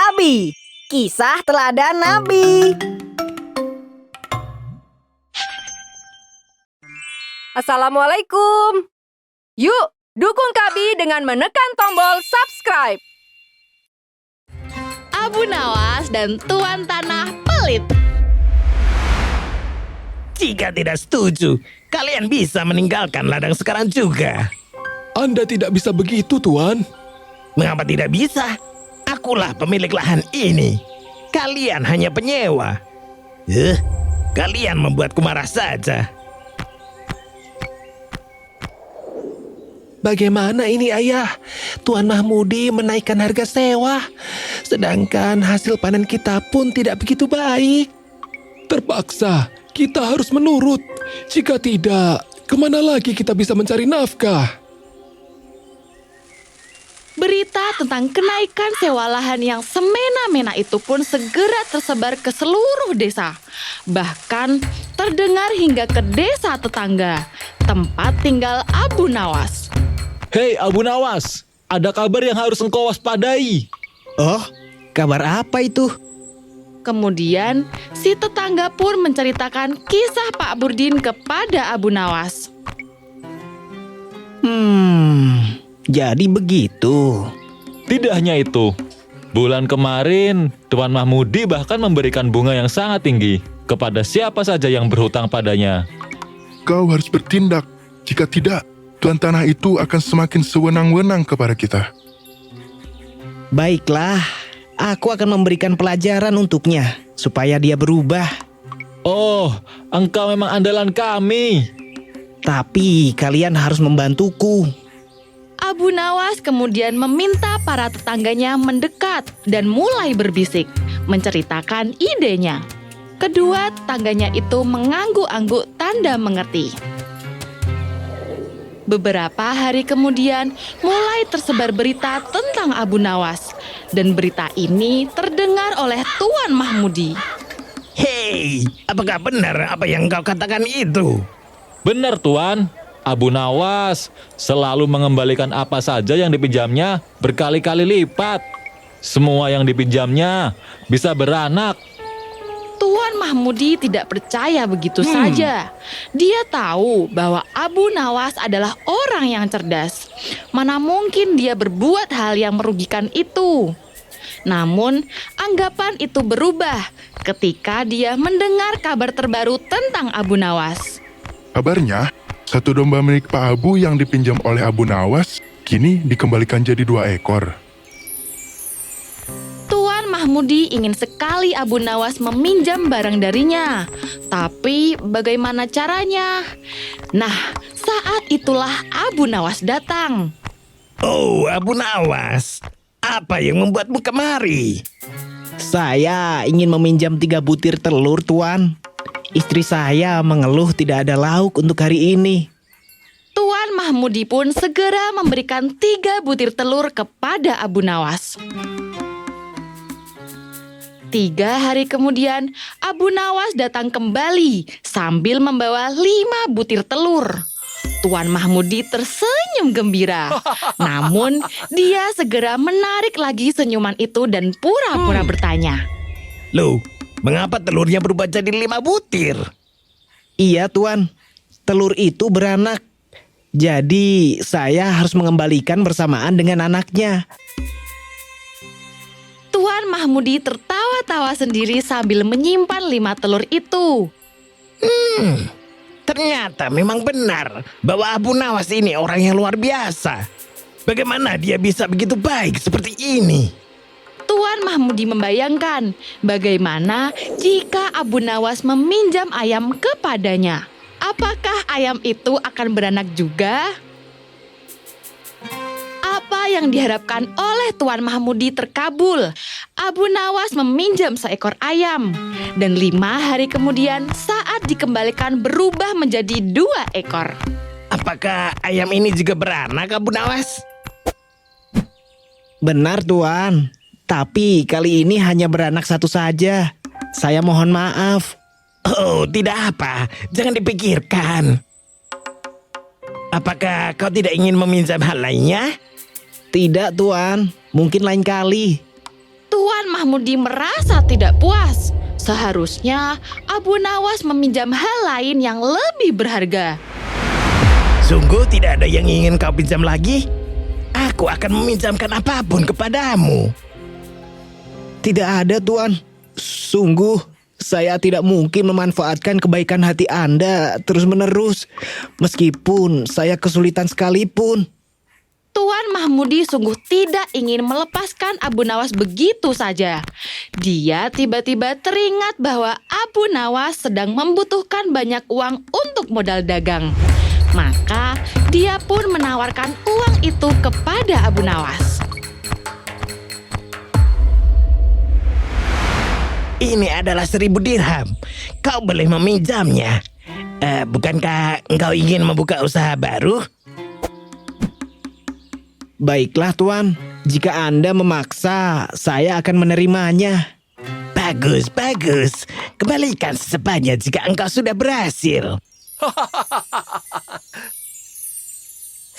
Kabi, kisah teladan Nabi. Assalamualaikum. Yuk, dukung Kabi dengan menekan tombol subscribe. Abu Nawas dan Tuan Tanah Pelit. Jika tidak setuju, kalian bisa meninggalkan ladang sekarang juga. Anda tidak bisa begitu, Tuan. Mengapa tidak bisa? Akulah pemilik lahan ini. Kalian hanya penyewa. Kalian membuatku marah saja. Bagaimana ini, Ayah? Tuan Mahmudi menaikkan harga sewa, sedangkan hasil panen kita pun tidak begitu baik. Terpaksa, kita harus menurut. Jika tidak, kemana lagi kita bisa mencari nafkah? Berita tentang kenaikan sewa lahan yang semena-mena itu pun segera tersebar ke seluruh desa. Bahkan terdengar hingga ke desa tetangga, tempat tinggal Abu Nawas. Hei Abu Nawas, ada kabar yang harus engkau waspadai. Oh, kabar apa itu? Kemudian si tetangga pun menceritakan kisah Pak Burdin kepada Abu Nawas. Jadi begitu. Tidak hanya itu, bulan kemarin Tuan Mahmudi bahkan memberikan bunga yang sangat tinggi kepada siapa saja yang berhutang padanya. Kau harus bertindak. Jika tidak, Tuan Tanah itu akan semakin sewenang-wenang kepada kita. Baiklah, aku akan memberikan pelajaran untuknya supaya dia berubah. Oh, engkau memang andalan kami. Tapi kalian harus membantuku. Abu Nawas kemudian meminta para tetangganya mendekat dan mulai berbisik, menceritakan idenya. Kedua tetangganya itu mengangguk-angguk tanda mengerti. Beberapa hari kemudian mulai tersebar berita tentang Abu Nawas, dan berita ini terdengar oleh Tuan Mahmudi. Hei, apakah benar apa yang kau katakan itu? Benar Tuan, Abu Nawas selalu mengembalikan apa saja yang dipinjamnya berkali-kali lipat. Semua yang dipinjamnya bisa beranak. Tuan Mahmudi tidak percaya begitu saja. Dia tahu bahwa Abu Nawas adalah orang yang cerdas. Mana mungkin dia berbuat hal yang merugikan itu. Namun, anggapan itu berubah ketika dia mendengar kabar terbaru tentang Abu Nawas. Kabarnya, satu domba milik Pak Abu yang dipinjam oleh Abu Nawas kini dikembalikan jadi 2 ekor. Tuan Mahmudi ingin sekali Abu Nawas meminjam barang darinya. Tapi bagaimana caranya? Nah, saat itulah Abu Nawas datang. Oh, Abu Nawas, apa yang membuatmu kemari? Saya ingin meminjam 3 butir telur, Tuan. Istri saya mengeluh tidak ada lauk untuk hari ini. Tuan Mahmudi pun segera memberikan 3 butir telur kepada Abu Nawas. 3 hari kemudian, Abu Nawas datang kembali sambil membawa 5 butir telur. Tuan Mahmudi tersenyum gembira. Namun, dia segera menarik lagi senyuman itu dan pura-pura bertanya. Loh, mengapa telurnya berubah jadi 5 butir? Iya, Tuan. Telur itu beranak. Jadi, saya harus mengembalikan bersamaan dengan anaknya. Tuan Mahmudi tertawa-tawa sendiri sambil menyimpan 5 telur itu. Ternyata memang benar bahwa Abu Nawas ini orang yang luar biasa. Bagaimana dia bisa begitu baik seperti ini? Tuan Mahmudi membayangkan bagaimana jika Abu Nawas meminjam ayam kepadanya. Apakah ayam itu akan beranak juga? Apa yang diharapkan oleh Tuan Mahmudi terkabul. Abu Nawas meminjam seekor ayam. Dan 5 hari kemudian saat dikembalikan berubah menjadi 2 ekor. Apakah ayam ini juga beranak, Abu Nawas? Benar, Tuan. Tapi kali ini hanya beranak 1 saja. Saya mohon maaf. Oh, tidak apa. Jangan dipikirkan. Apakah kau tidak ingin meminjam hal lainnya? Tidak, Tuan. Mungkin lain kali. Tuan Mahmudi merasa tidak puas. Seharusnya Abu Nawas meminjam hal lain yang lebih berharga. Sungguh tidak ada yang ingin kau pinjam lagi? Aku akan meminjamkan apapun kepadamu. Tidak ada, Tuan. Sungguh, saya tidak mungkin memanfaatkan kebaikan hati Anda terus-menerus, meskipun saya kesulitan sekalipun. Tuan Mahmudi sungguh tidak ingin melepaskan Abu Nawas begitu saja. Dia tiba-tiba teringat bahwa Abu Nawas sedang membutuhkan banyak uang untuk modal dagang. Maka dia pun menawarkan uang itu kepada Abu Nawas. Ini adalah 1.000 dirham. Kau boleh meminjamnya. Bukankah engkau ingin membuka usaha baru? Baiklah, Tuan. Jika Anda memaksa, saya akan menerimanya. Bagus, bagus. Kembalikan sesepanya jika engkau sudah berhasil.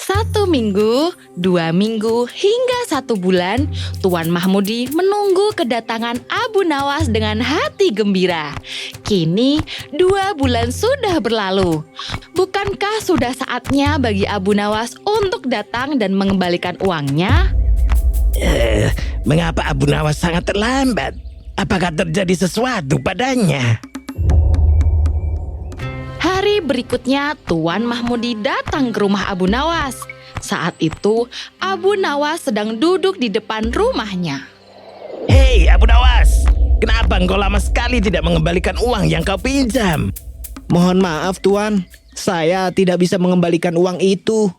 1 minggu, 2 minggu, hingga 1 bulan, Tuan Mahmudi menunggu kedatangan Abu Nawas dengan hati gembira. Kini 2 bulan sudah berlalu. Bukankah sudah saatnya bagi Abu Nawas untuk datang dan mengembalikan uangnya? Mengapa Abu Nawas sangat terlambat? Apakah terjadi sesuatu padanya? Hari berikutnya, Tuan Mahmudi datang ke rumah Abu Nawas. Saat itu, Abu Nawas sedang duduk di depan rumahnya. Hei Abu Nawas, kenapa engkau lama sekali tidak mengembalikan uang yang kau pinjam? Mohon maaf, Tuan. Saya tidak bisa mengembalikan uang itu.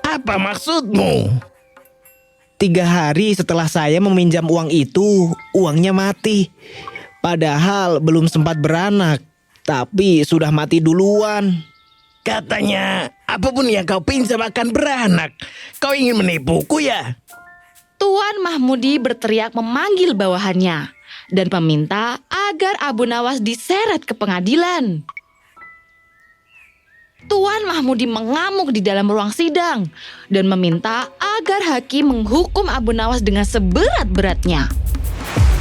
Apa maksudmu? 3 hari setelah saya meminjam uang itu, uangnya mati. Padahal belum sempat beranak, tapi sudah mati duluan. Katanya, apapun yang kau pinjam akan beranak. Kau ingin menipuku ya? Tuan Mahmudi berteriak memanggil bawahannya dan meminta agar Abu Nawas diseret ke pengadilan. Tuan Mahmudi mengamuk di dalam ruang sidang dan meminta agar hakim menghukum Abu Nawas dengan seberat-beratnya.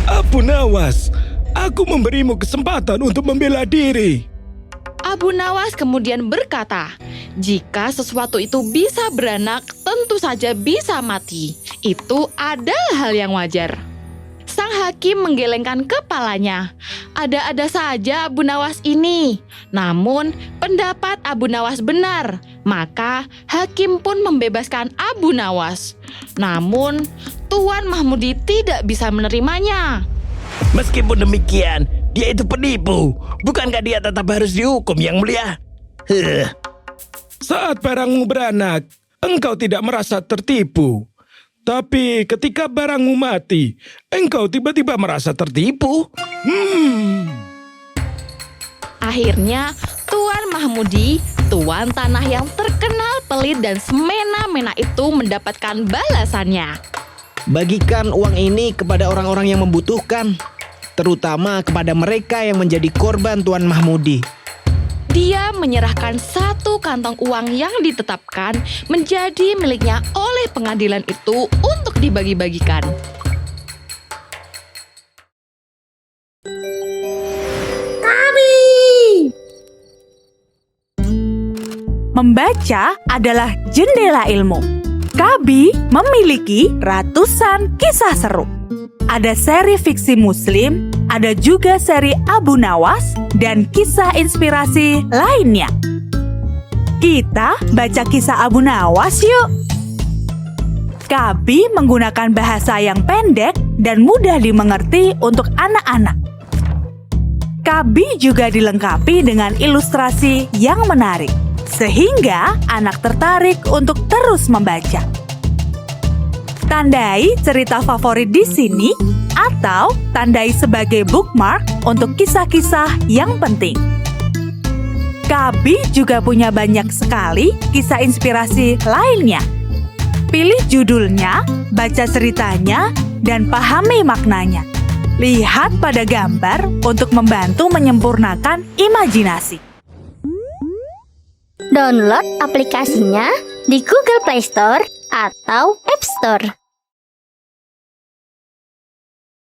Abu Nawas, aku memberimu kesempatan untuk membela diri. Abu Nawas kemudian berkata, jika sesuatu itu bisa beranak, tentu saja bisa mati. Itu adalah hal yang wajar. Sang hakim menggelengkan kepalanya. Ada-ada saja Abu Nawas ini. Namun, pendapat Abu Nawas benar. Maka, hakim pun membebaskan Abu Nawas. Namun, Tuan Mahmudi tidak bisa menerimanya. Meskipun demikian, dia itu penipu. Bukankah dia tetap harus dihukum, Yang Mulia? Saat barangmu beranak, engkau tidak merasa tertipu. Tapi ketika barangmu mati, engkau tiba-tiba merasa tertipu. Akhirnya, Tuan Mahmudi, tuan tanah yang terkenal pelit dan semena-mena itu mendapatkan balasannya. Bagikan uang ini kepada orang-orang yang membutuhkan, terutama kepada mereka yang menjadi korban Tuan Mahmudi. Dia menyerahkan 1 kantong uang yang ditetapkan menjadi miliknya oleh pengadilan itu untuk dibagi-bagikan. Membaca adalah jendela ilmu. Kabi memiliki ratusan kisah seru. Ada seri fiksi Muslim, ada juga seri Abu Nawas, dan kisah inspirasi lainnya. Kita baca kisah Abu Nawas yuk! Kabi menggunakan bahasa yang pendek dan mudah dimengerti untuk anak-anak. Kabi juga dilengkapi dengan ilustrasi yang menarik, sehingga anak tertarik untuk terus membaca. Tandai cerita favorit di sini atau tandai sebagai bookmark untuk kisah-kisah yang penting. Kabi juga punya banyak sekali kisah inspirasi lainnya. Pilih judulnya, baca ceritanya, dan pahami maknanya. Lihat pada gambar untuk membantu menyempurnakan imajinasi. Download aplikasinya di Google Play Store atau App Store.